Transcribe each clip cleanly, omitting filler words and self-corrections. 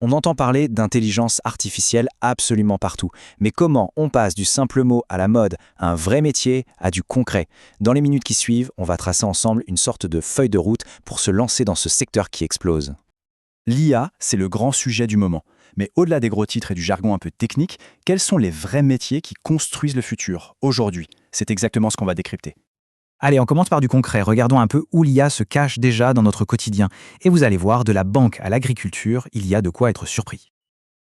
On entend parler d'intelligence artificielle absolument partout. Mais comment on passe du simple mot à la mode, à un vrai métier, à du concret? Dans les minutes qui suivent, on va tracer ensemble une sorte de feuille de route pour se lancer dans ce secteur qui explose. L'IA, c'est le grand sujet du moment. Mais au-delà des gros titres et du jargon un peu technique, quels sont les vrais métiers qui construisent le futur, aujourd'hui? C'est exactement ce qu'on va décrypter. Allez, on commence par du concret. Regardons un peu où l'IA se cache déjà dans notre quotidien. Et vous allez voir, de la banque à l'agriculture, il y a de quoi être surpris.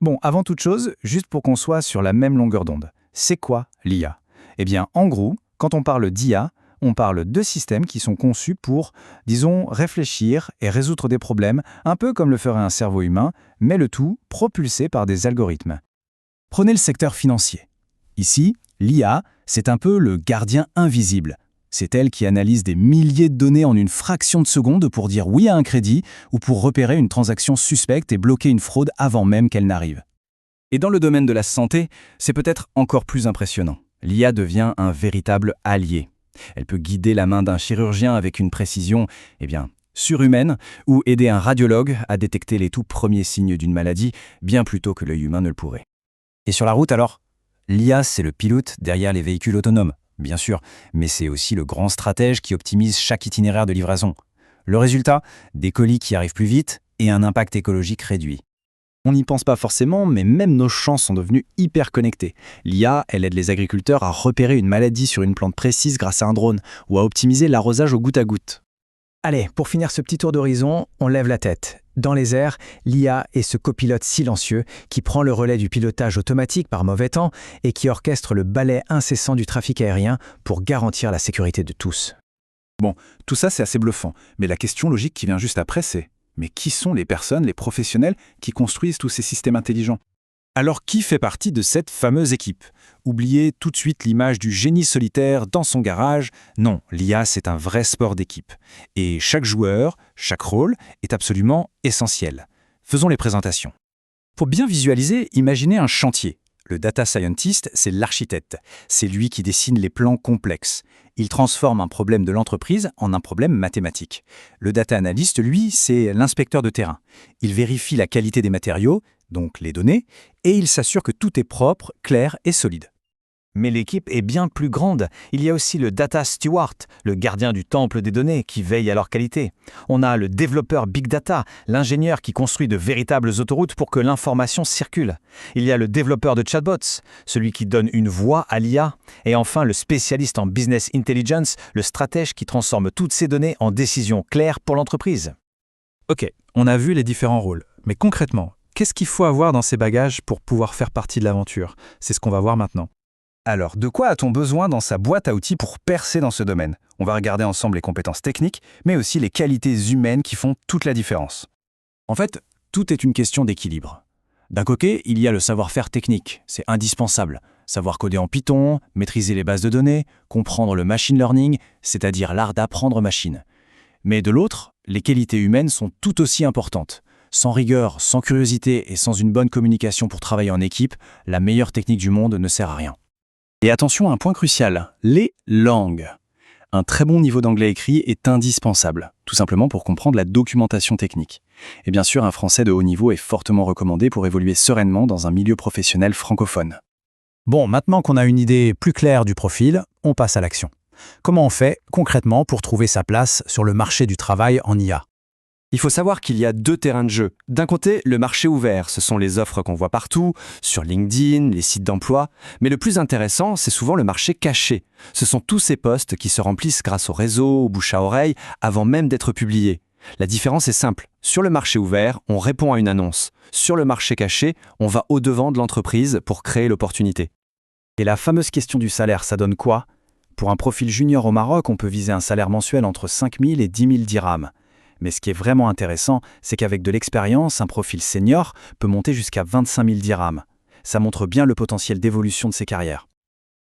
Bon, avant toute chose, juste pour qu'on soit sur la même longueur d'onde, c'est quoi l'IA? Eh bien, en gros, quand on parle d'IA, on parle de systèmes qui sont conçus pour, disons, réfléchir et résoudre des problèmes, un peu comme le ferait un cerveau humain, mais le tout propulsé par des algorithmes. Prenez le secteur financier. Ici, l'IA, c'est un peu le gardien invisible. C'est elle qui analyse des milliers de données en une fraction de seconde pour dire oui à un crédit ou pour repérer une transaction suspecte et bloquer une fraude avant même qu'elle n'arrive. Et dans le domaine de la santé, c'est peut-être encore plus impressionnant. L'IA devient un véritable allié. Elle peut guider la main d'un chirurgien avec une précision, surhumaine, ou aider un radiologue à détecter les tout premiers signes d'une maladie, bien plus tôt que l'œil humain ne le pourrait. Et sur la route alors? L'IA, c'est le pilote derrière les véhicules autonomes, bien sûr, mais c'est aussi le grand stratège qui optimise chaque itinéraire de livraison. Le résultat? Des colis qui arrivent plus vite et un impact écologique réduit. On n'y pense pas forcément, mais même nos champs sont devenus hyper connectés. L'IA, elle aide les agriculteurs à repérer une maladie sur une plante précise grâce à un drone, ou à optimiser l'arrosage au goutte à goutte. Allez, pour finir ce petit tour d'horizon, on lève la tête. Dans les airs, l'IA est ce copilote silencieux qui prend le relais du pilotage automatique par mauvais temps et qui orchestre le balai incessant du trafic aérien pour garantir la sécurité de tous. Bon, tout ça c'est assez bluffant, mais la question logique qui vient juste après c'est: mais qui sont les personnes, les professionnels qui construisent tous ces systèmes intelligents? Alors qui fait partie de cette fameuse équipe? Oubliez tout de suite l'image du génie solitaire dans son garage. Non, l'IA c'est un vrai sport d'équipe. Et chaque joueur, chaque rôle est absolument essentiel. Faisons les présentations. Pour bien visualiser, imaginez un chantier. Le data scientist, c'est l'architecte. C'est lui qui dessine les plans complexes. Il transforme un problème de l'entreprise en un problème mathématique. Le data analyst, lui, c'est l'inspecteur de terrain. Il vérifie la qualité des matériaux, donc les données, et il s'assure que tout est propre, clair et solide. Mais l'équipe est bien plus grande. Il y a aussi le data steward, le gardien du temple des données qui veille à leur qualité. On a le développeur big data, l'ingénieur qui construit de véritables autoroutes pour que l'information circule. Il y a le développeur de chatbots, celui qui donne une voix à l'IA. Et enfin, le spécialiste en business intelligence, le stratège qui transforme toutes ces données en décisions claires pour l'entreprise. Ok, on a vu les différents rôles, mais concrètement, qu'est-ce qu'il faut avoir dans ses bagages pour pouvoir faire partie de l'aventure? C'est ce qu'on va voir maintenant. Alors, de quoi a-t-on besoin dans sa boîte à outils pour percer dans ce domaine? On va regarder ensemble les compétences techniques, mais aussi les qualités humaines qui font toute la différence. En fait, tout est une question d'équilibre. D'un côté, il y a le savoir-faire technique, c'est indispensable. Savoir coder en Python, maîtriser les bases de données, comprendre le machine learning, c'est-à-dire l'art d'apprendre machine. Mais de l'autre, les qualités humaines sont tout aussi importantes. Sans rigueur, sans curiosité et sans une bonne communication pour travailler en équipe, la meilleure technique du monde ne sert à rien. Et attention à un point crucial, les langues. Un très bon niveau d'anglais écrit est indispensable, tout simplement pour comprendre la documentation technique. Et bien sûr, un français de haut niveau est fortement recommandé pour évoluer sereinement dans un milieu professionnel francophone. Bon, maintenant qu'on a une idée plus claire du profil, on passe à l'action. Comment on fait concrètement pour trouver sa place sur le marché du travail en IA? Il faut savoir qu'il y a deux terrains de jeu. D'un côté, le marché ouvert, ce sont les offres qu'on voit partout, sur LinkedIn, les sites d'emploi. Mais le plus intéressant, c'est souvent le marché caché. Ce sont tous ces postes qui se remplissent grâce au réseau, au bouche à oreille, avant même d'être publiés. La différence est simple. Sur le marché ouvert, on répond à une annonce. Sur le marché caché, on va au-devant de l'entreprise pour créer l'opportunité. Et la fameuse question du salaire, ça donne quoi? Pour un profil junior au Maroc, on peut viser un salaire mensuel entre 5 000 et 10 000 dirhams. Mais ce qui est vraiment intéressant, c'est qu'avec de l'expérience, un profil senior peut monter jusqu'à 25 000 dirhams. Ça montre bien le potentiel d'évolution de ses carrières.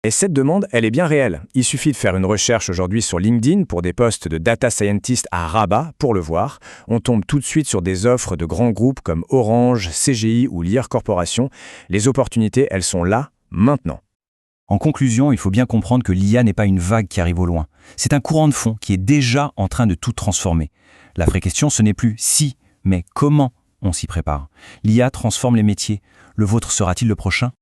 Et cette demande, elle est bien réelle. Il suffit de faire une recherche aujourd'hui sur LinkedIn pour des postes de data scientist à Rabat pour le voir. On tombe tout de suite sur des offres de grands groupes comme Orange, CGI ou Lear Corporation. Les opportunités, elles sont là, maintenant. En conclusion, il faut bien comprendre que l'IA n'est pas une vague qui arrive au loin. C'est un courant de fond qui est déjà en train de tout transformer. La vraie question, ce n'est plus si, mais comment On s'y prépare. L'IA transforme les métiers. Le vôtre sera-t-il le prochain ?